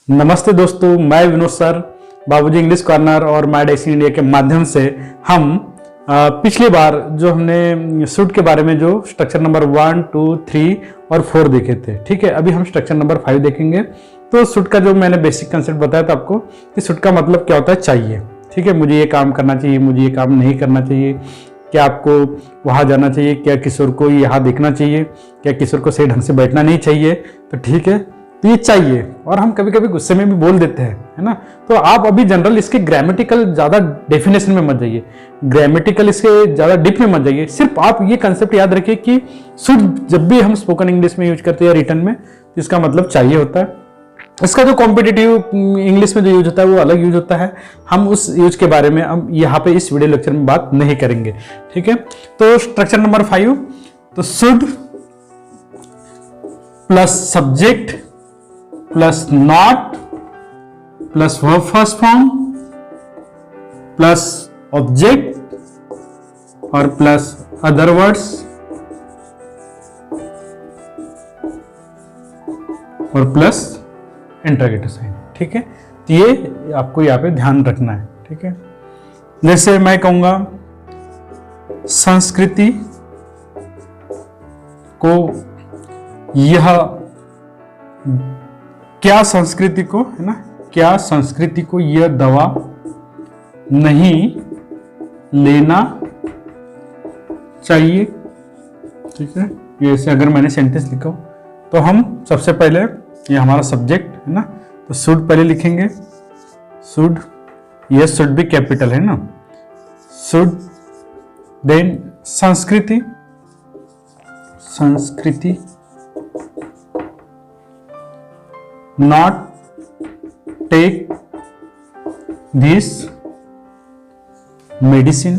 नमस्ते दोस्तों, मैं विनोद सर बाबूजी इंग्लिश कॉर्नर और माय डेस्टिनी इंडिया के माध्यम से हम पिछली बार जो हमने सूट के बारे में जो स्ट्रक्चर नंबर 1, 2, 3 और 4 देखे थे, ठीक है। अभी हम स्ट्रक्चर नंबर 5 देखेंगे। तो सूट का जो मैंने बेसिक कंसेप्ट बताया था आपको कि सूट का मतलब क्या होता है, चाहिए, ठीक है। मुझे ये काम करना चाहिए, मुझे ये काम नहीं करना चाहिए, क्या आपको वहाँ जाना चाहिए, क्या किशोर को यहाँ देखना चाहिए, क्या किशोर को सही ढंग से बैठना नहीं चाहिए, तो ठीक है। तो ये चाहिए और हम कभी कभी गुस्से में भी बोल देते हैं, है ना। तो आप अभी जनरल इसके ग्रामेटिकल ज़्यादा डेफिनेशन में मत जाइए, ग्रामेटिकल इसके ज़्यादा डीप में मत जाइए। सिर्फ आप ये कंसेप्ट याद रखिए कि शुड जब भी हम स्पोकन इंग्लिश में यूज करते हैं या रिटर्न में, तो इसका मतलब चाहिए होता है। इसका जो कॉम्पिटिटिव इंग्लिश में जो यूज होता है वो अलग यूज होता है। हम उस यूज के बारे में हम यहाँ पे इस वीडियो लेक्चर में बात नहीं करेंगे, ठीक है। तो स्ट्रक्चर नंबर 5, तो should plus subject plus not plus verb first form plus object और प्लस अदर वर्ड्स और प्लस इंटरगेटिव साइन, ठीक है। तो ये आपको यहाँ पे ध्यान रखना है, ठीक है। जैसे मैं कहूंगा संस्कृति को यह, क्या संस्कृति को, है ना, क्या संस्कृति को यह दवा नहीं लेना चाहिए, ठीक है। ये ऐसे अगर मैंने सेंटेंस लिखा तो हम सबसे पहले, ये हमारा सब्जेक्ट है ना, तो शुड पहले लिखेंगे। शुड, ये शुड भी कैपिटल है ना, शुड, देन संस्कृति, संस्कृति not take this medicine,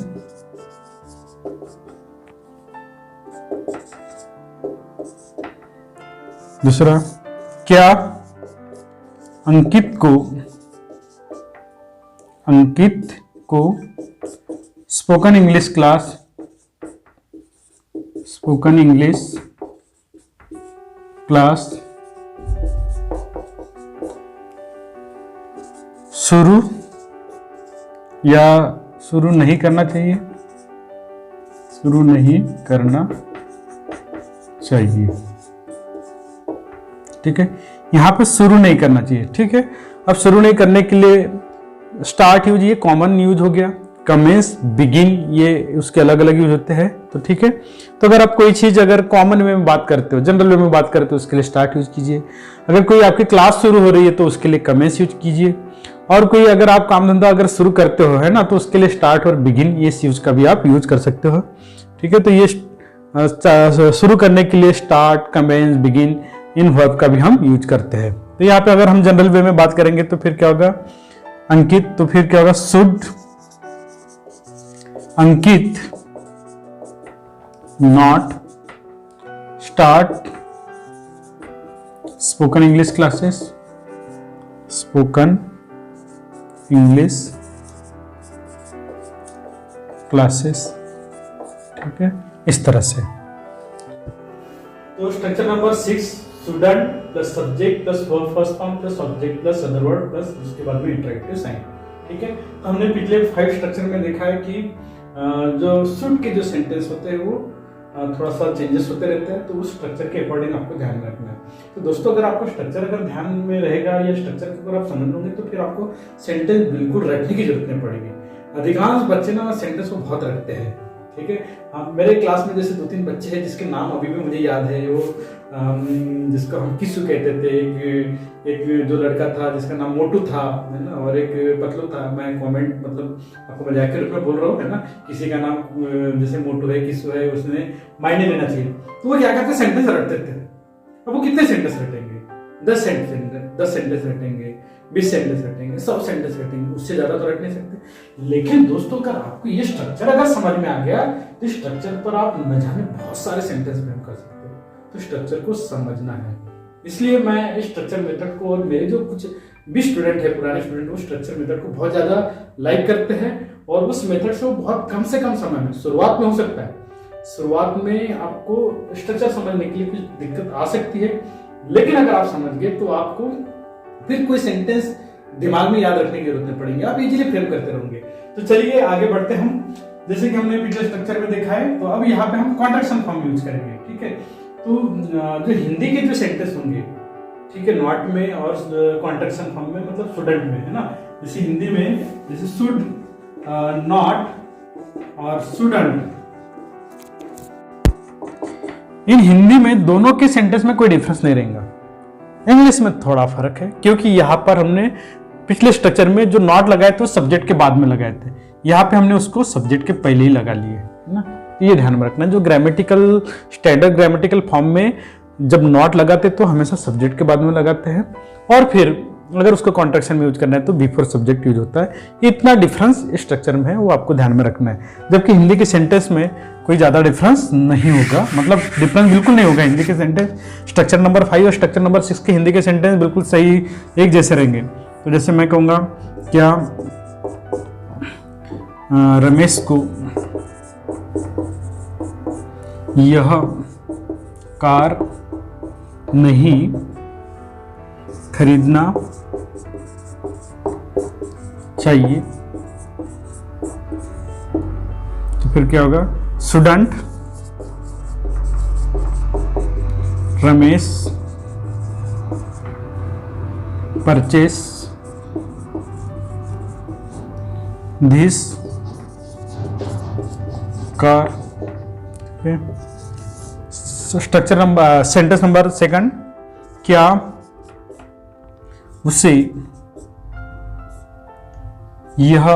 दूसरा, क्या अंकित को spoken English class, spoken English class शुरू या शुरू नहीं करना चाहिए, शुरू नहीं करना चाहिए, ठीक है। यहां पे शुरू नहीं करना चाहिए, ठीक है। अब शुरू नहीं करने के लिए स्टार्ट यूज, ये कॉमन यूज हो गया। कमेंस, बिगिन, ये उसके अलग अलग यूज होते हैं, तो ठीक है। तो अगर आप कोई चीज अगर कॉमन वे में बात करते हो, जनरल वे में बात करते हो, उसके लिए स्टार्ट यूज कीजिए। अगर कोई आपकी क्लास शुरू हो रही है तो उसके लिए कमेंस यूज कीजिए। और कोई अगर आप काम धंधा अगर शुरू करते हो, है ना, तो उसके लिए स्टार्ट और बिगिन, ये यूज का भी आप यूज कर सकते हो, ठीक है। तो ये शुरू करने के लिए स्टार्ट, कमेंस, बिगिन, इन वर्ब का भी हम यूज करते हैं। तो यहाँ पे अगर हम जनरल वे में बात करेंगे तो फिर क्या होगा, अंकित, तो फिर क्या होगा, should Ankit not start spoken English classes, spoken English classes, ठीक है, इस तरह से। तो structure number 6, student plus subject plus verb first form plus object plus other word plus उसके बाद में इंटरैक्टिव साइन, ठीक है। तो हमने पिछले 5 स्ट्रक्चर में देखा है कि जो शुड के जो सेंटेंस होते हैं वो थोड़ा सा चेंजेस होते रहते हैं, तो उस स्ट्रक्चर के अकॉर्डिंग आपको ध्यान रखना है। तो दोस्तों, अगर आपका स्ट्रक्चर अगर ध्यान में रहेगा या स्ट्रक्चर को अगर आप समझ लोगे तो फिर आपको सेंटेंस बिल्कुल रखने की जरूरत नहीं पड़ेगी। अधिकांश बच्चे ना सेंटेंस को बहुत रखते हैं, ठीक है। मेरे क्लास में जैसे 2-3 बच्चे हैं जिसके नाम अभी भी मुझे याद है, वो जिसको हम किस्सू कहते थे। एक जो लड़का था जिसका नाम मोटू था, है ना, और एक पतलू था। मैं कमेंट मतलब आपको मजाक के रूप में बोल रहा हूँ, है ना। किसी का नाम जैसे मोटू है, किस्सू है, उसने मायने लेना चाहिए, तो वो क्या करते, सेंटेंस रटते थे। अब वो कितने सेंटेंस रटेंगे, 10 सेंटेंस रटेंगे, 20 सेंटेंस रटेंगे, 100 सेंटेंस रटेंगे, उससे ज्यादा तो रट नहीं सकते। लेकिन दोस्तों, अगर आपको ये स्ट्रक्चर अगर समझ में आ गया तो स्ट्रक्चर पर आप न जाने बहुत सारे सेंटेंस फ्रेम कर सकते हो। तो स्ट्रक्चर को समझना है, इसलिए मैं इस स्ट्रक्चर मेथड को, और मेरे जो कुछ भी स्टूडेंट है, पुराने स्टूडेंट, वो स्ट्रक्चर मेथड को बहुत ज्यादा लाइक करते हैं और उस मेथड से वो बहुत कम से कम समय में, शुरुआत में हो सकता है, शुरुआत में आपको स्ट्रक्चर समझने के लिए कुछ दिक्कत आ सकती है, लेकिन अगर आप समझ गए तो आपको फिर कोई सेंटेंस दिमाग में याद रखने की जरूरत नहीं पड़ेगी, आप इजीली फ्रेम करते रहोगे। तो चलिए आगे बढ़ते हैं हम। जैसे कि हमने पिछले स्ट्रक्चर में देखा है, तो अब यहाँ पे हम कॉन्ट्रैक्शन फॉर्म यूज करेंगे, ठीक है। तो जो हिंदी के जो सेंटेंस होंगे, ठीक है, नॉट में और कॉन्ट्रैक्शन फॉर्म में, मतलब स्टूडेंट में, है ना। जैसे हिंदी में जैसे शुड, नॉट और स्टूडेंट, इन हिंदी में दोनों के सेंटेंस में कोई डिफरेंस नहीं रहेगा। इंग्लिश में थोड़ा फर्क है, क्योंकि यहाँ पर हमने पिछले स्ट्रक्चर में जो नॉट लगाए थे सब्जेक्ट के बाद में लगाए थे, यहाँ पे हमने उसको सब्जेक्ट के पहले ही लगा लिए, है ना। ये ध्यान में रखना, जो ग्रामेटिकल स्टैंडर्ड ग्रामेटिकल फॉर्म में जब नॉट लगाते तो हमेशा सब्जेक्ट के बाद में लगाते हैं, और फिर अगर उसको कॉन्ट्रैक्शन में यूज करना है तो बिफोर सब्जेक्ट यूज होता है। इतना डिफरेंस स्ट्रक्चर में है, वो आपको ध्यान में रखना है। जबकि हिंदी के सेंटेंस में कोई ज़्यादा डिफरेंस नहीं होगा, मतलब डिफरेंस बिल्कुल नहीं होगा। हिंदी के सेंटेंस स्ट्रक्चर नंबर 5 और स्ट्रक्चर नंबर 6 के हिंदी के सेंटेंस बिल्कुल सही एक जैसे रहेंगे। तो जैसे मैं कहूँगा, क्या रमेश को यह कार नहीं खरीदना चाहिए, तो फिर क्या होगा, student Ramesh purchase this car. Structure number sentence number 2, क्या उसे यह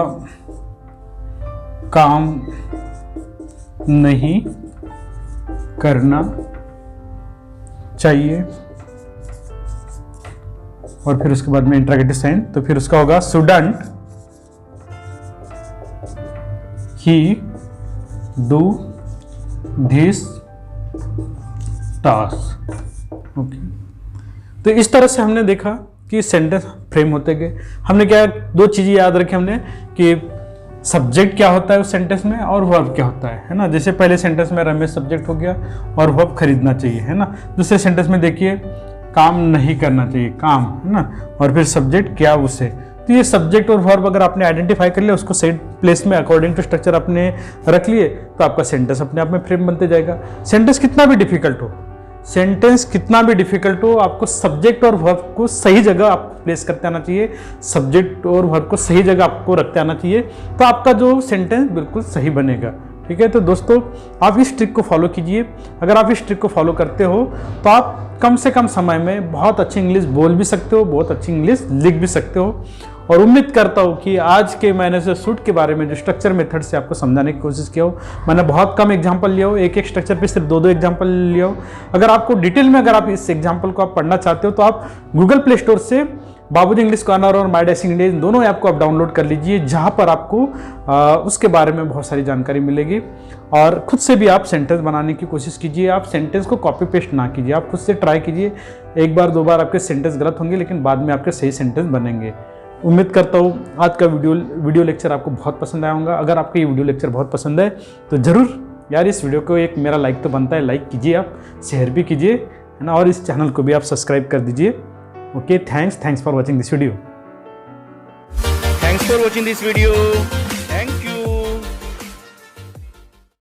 काम नहीं करना चाहिए, और फिर उसके बाद में इंटरोगेटिव साइन, तो फिर उसका होगा student he do this task. Okay, तो इस तरह से हमने देखा कि सेंटेंस फ्रेम होते गए। हमने क्या, 2 चीजें याद रखी हमने कि सब्जेक्ट क्या होता है उस सेंटेंस में और वर्ब क्या होता है ना। जैसे पहले सेंटेंस में रमेश सब्जेक्ट हो गया और वर्ब खरीदना चाहिए, है ना। दूसरे सेंटेंस में देखिए काम नहीं करना चाहिए, काम, है ना, और फिर सब्जेक्ट क्या उसे। तो ये सब्जेक्ट और वर्ब अगर आपने आइडेंटिफाई कर लिया, उसको सही प्लेस में अकॉर्डिंग टू स्ट्रक्चर आपने रख लिए, तो आपका सेंटेंस अपने आप में फ्रेम बनते जाएगा। सेंटेंस कितना भी डिफिकल्ट हो, आपको सब्जेक्ट और वर्ब को सही जगह आपको प्लेस करते आना चाहिए, सब्जेक्ट और वर्ब को सही जगह आपको रखते आना चाहिए, तो आपका जो सेंटेंस बिल्कुल सही बनेगा। ठीक है, तो दोस्तों आप इस ट्रिक को फॉलो कीजिए। अगर आप इस ट्रिक को फॉलो करते हो तो आप कम से कम समय में बहुत अच्छी इंग्लिश बोल भी सकते हो, बहुत अच्छी इंग्लिश लिख भी सकते हो। और उम्मीद करता हूँ कि आज के मैंने जो शूट के बारे में जो स्ट्रक्चर मेथड से आपको समझाने की कोशिश किया हो, मैंने बहुत कम एग्जांपल लिया हो, एक स्ट्रक्चर पे सिर्फ 2 एग्जांपल लिया हो। अगर आपको डिटेल में अगर आप इस एग्जांपल को आप पढ़ना चाहते हो तो आप गूगल प्ले स्टोर से बाबूजी इंग्लिश कॉर्नर और माय डेस्क इंग्लिश दोनों ऐप को आप डाउनलोड कर लीजिए, जहां पर आपको उसके बारे में बहुत सारी जानकारी मिलेगी। और खुद से भी आप सेंटेंस बनाने की कोशिश कीजिए। आप सेंटेंस को कॉपी पेस्ट ना कीजिए, आप खुद से ट्राई कीजिए। 1 बार 2 बार आपके सेंटेंस गलत होंगे, लेकिन बाद में आपके सही सेंटेंस बनेंगे। उम्मीद करता हूँ आज का वीडियो लेक्चर आपको बहुत पसंद आया होगा। अगर आपको ये वीडियो लेक्चर बहुत पसंद है तो ज़रूर यार इस वीडियो को एक मेरा लाइक तो बनता है, लाइक कीजिए, आप शेयर भी कीजिए, है ना, और इस चैनल को भी आप सब्सक्राइब कर दीजिए। Okay, thanks for watching this video. Thanks for watching this video.